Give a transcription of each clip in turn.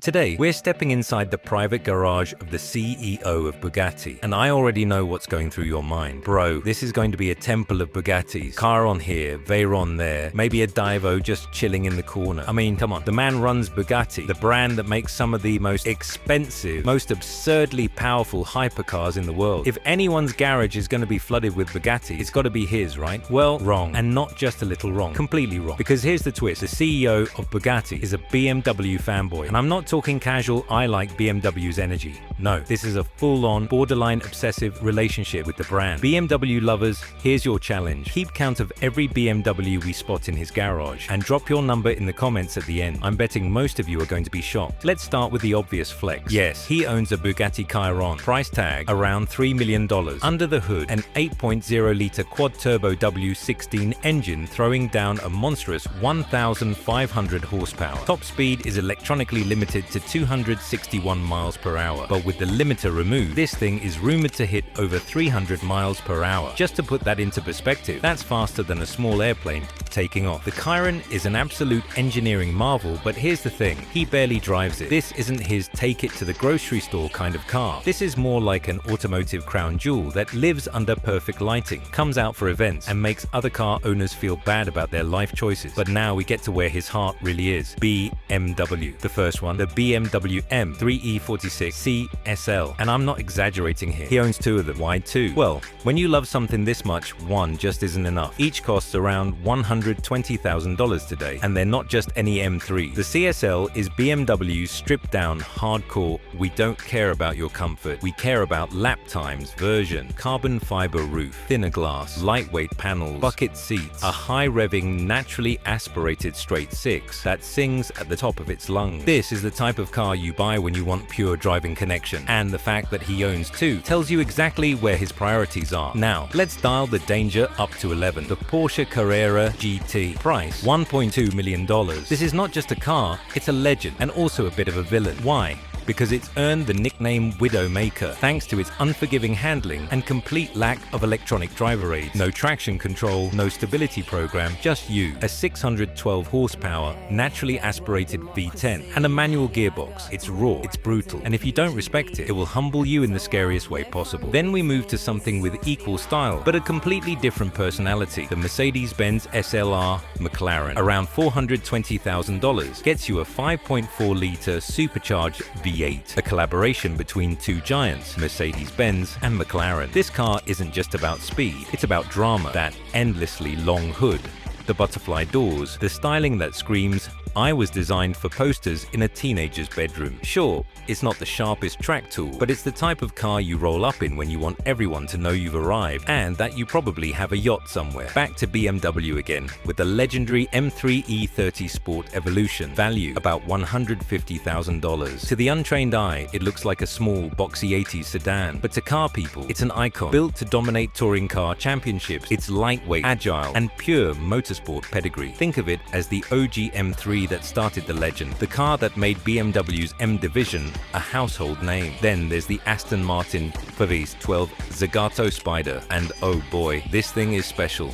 Today, we're stepping inside the private garage of the CEO of Bugatti, and I already know what's going through your mind. Bro, this is going to be a temple of Bugattis. Chiron here, Veyron there, maybe a Divo just chilling in the corner. I mean, come on, the man runs Bugatti, the brand that makes some of the most expensive, most absurdly powerful hypercars in the world. If anyone's garage is going to be flooded with Bugatti, it's got to be his, right? Well, wrong, and not just a little wrong, completely wrong. Because here's the twist, the CEO of Bugatti is a BMW fanboy, and I'm not talking casual, I like BMW's energy. No, this is a full-on, borderline obsessive relationship with the brand. BMW lovers, here's your challenge. Keep count of every BMW we spot in his garage, and drop your number in the comments at the end. I'm betting most of you are going to be shocked. Let's start with the obvious flex. Yes, he owns a Bugatti Chiron, price tag around $3 million. Under the hood, an 8.0-liter quad-turbo W16 engine throwing down a monstrous 1,500 horsepower. Top speed is electronically limited to 261 miles per hour, but with the limiter removed, this thing is rumored to hit over 300 miles per hour. Just to put that into perspective, that's faster than a small airplane taking off. The Chiron is an absolute engineering marvel, but here's the thing, he barely drives it. This isn't his take it to the grocery store kind of car. This is more like an automotive crown jewel that lives under perfect lighting, comes out for events, and makes other car owners feel bad about their life choices. But now we get to where his heart really is. BMW. The first one, the BMW M3E46 CSL. And I'm not exaggerating here. He owns two of them. Why two? Well, when you love something this much, one just isn't enough. Each costs around $120,000 today, and they're not just any M3. The CSL is BMW's stripped down, hardcore, we don't care about your comfort, we care about lap times version. Carbon fiber roof, thinner glass, lightweight panels, bucket seats, a high revving, naturally aspirated straight six that sings at the top of its lungs. This is the type of car you buy when you want pure driving connection, and the fact that he owns two tells you exactly where his priorities are. Now, let's dial the danger up to 11. The Porsche Carrera GT. Price, $1.2 million. This is not just a car, it's a legend, and also a bit of a villain. Why? Because it's earned the nickname Widowmaker thanks to its unforgiving handling and complete lack of electronic driver aids. No traction control, no stability program, just you. A 612 horsepower, naturally aspirated V10 and a manual gearbox. It's raw, it's brutal, and if you don't respect it, it will humble you in the scariest way possible. Then we move to something with equal style, but a completely different personality. The Mercedes-Benz SLR McLaren, around $420,000, gets you a 5.4-liter supercharged V8, a collaboration between two giants, Mercedes-Benz and McLaren. This car isn't just about speed, it's about drama. That endlessly long hood, the butterfly doors, the styling that screams, I was designed for posters in a teenager's bedroom. Sure, it's not the sharpest track tool, but it's the type of car you roll up in when you want everyone to know you've arrived and that you probably have a yacht somewhere. Back to BMW again, with the legendary M3E30 Sport Evolution, value about $150,000. To the untrained eye, it looks like a small, boxy 80s sedan, but to car people, it's an icon. Built to dominate touring car championships, it's lightweight, agile, and pure motorsport pedigree. Think of it as the OG M3 that started the legend, the car that made BMW's M division a household name. Then there's the Aston Martin Favis 12 Zagato Spider, and oh boy, this thing is special.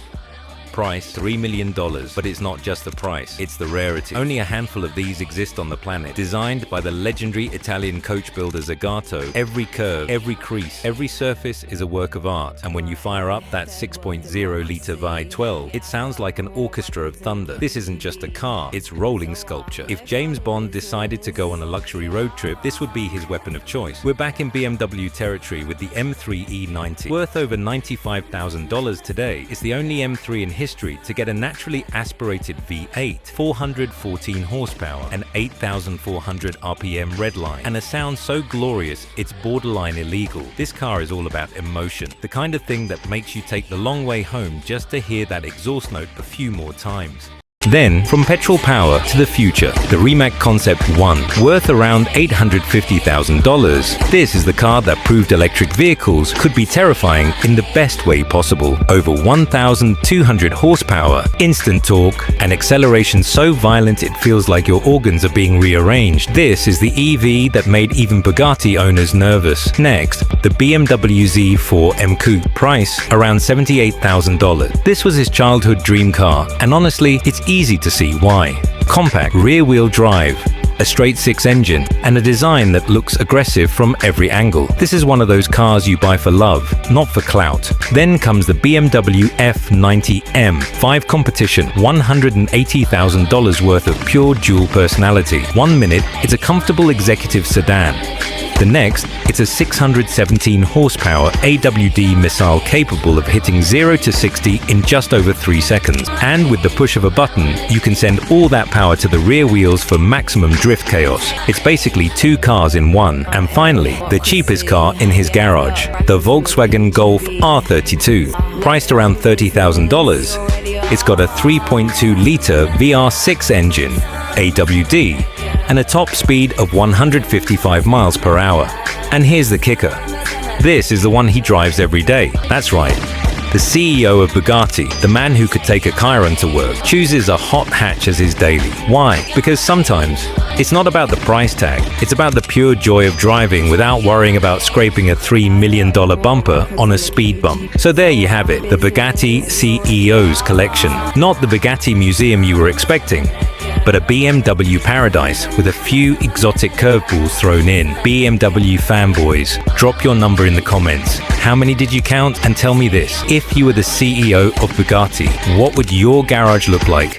Price, $3 million, but it's not just the price, it's the rarity. Only a handful of these exist on the planet. Designed by the legendary Italian coach builder Zagato, every curve, every crease, every surface is a work of art. And when you fire up that 6.0-liter V12, it sounds like an orchestra of thunder. This isn't just a car, it's rolling sculpture. If James Bond decided to go on a luxury road trip, this would be his weapon of choice. We're back in BMW territory with the M3E90. Worth over $95,000 today, it's the only M3 in history to get a naturally aspirated V8, 414 horsepower, and 8,400 RPM redline, and a sound so glorious it's borderline illegal. This car is all about emotion, the kind of thing that makes you take the long way home just to hear that exhaust note a few more times. Then, from petrol power to the future, the Rimac Concept 1, worth around $850,000. This is the car that proved electric vehicles could be terrifying in the best way possible. Over 1,200 horsepower, instant torque, and acceleration so violent it feels like your organs are being rearranged. This is the EV that made even Bugatti owners nervous. Next, the BMW Z4 M Coupe, price around $78,000. This was his childhood dream car, and honestly, it's easy to see why. Compact, rear-wheel drive, a straight six engine, and a design that looks aggressive from every angle. This is one of those cars you buy for love, not for clout. Then comes the BMW F90M, 5 competition, $180,000 worth of pure dual personality. 1 minute, it's a comfortable executive sedan. The next, it's a 617 horsepower AWD missile capable of hitting 0 to 60 in just over 3 seconds. And with the push of a button, you can send all that power to the rear wheels for maximum drift chaos. It's basically 2 cars in one. And finally, the cheapest car in his garage, the Volkswagen Golf R32. Priced around $30,000, it's got a 3.2-liter VR6 engine, AWD, and a top speed of 155 miles per hour. And here's the kicker. This is the one he drives every day. That's right. The CEO of Bugatti, the man who could take a Chiron to work, chooses a hot hatch as his daily. Why? Because sometimes it's not about the price tag. It's about the pure joy of driving without worrying about scraping a $3 million bumper on a speed bump. So there you have it, the Bugatti CEO's collection. Not the Bugatti museum you were expecting, but a BMW paradise with a few exotic curveballs thrown in. BMW fanboys, drop your number in the comments. How many did you count? And tell me this, if you were the CEO of Bugatti, what would your garage look like?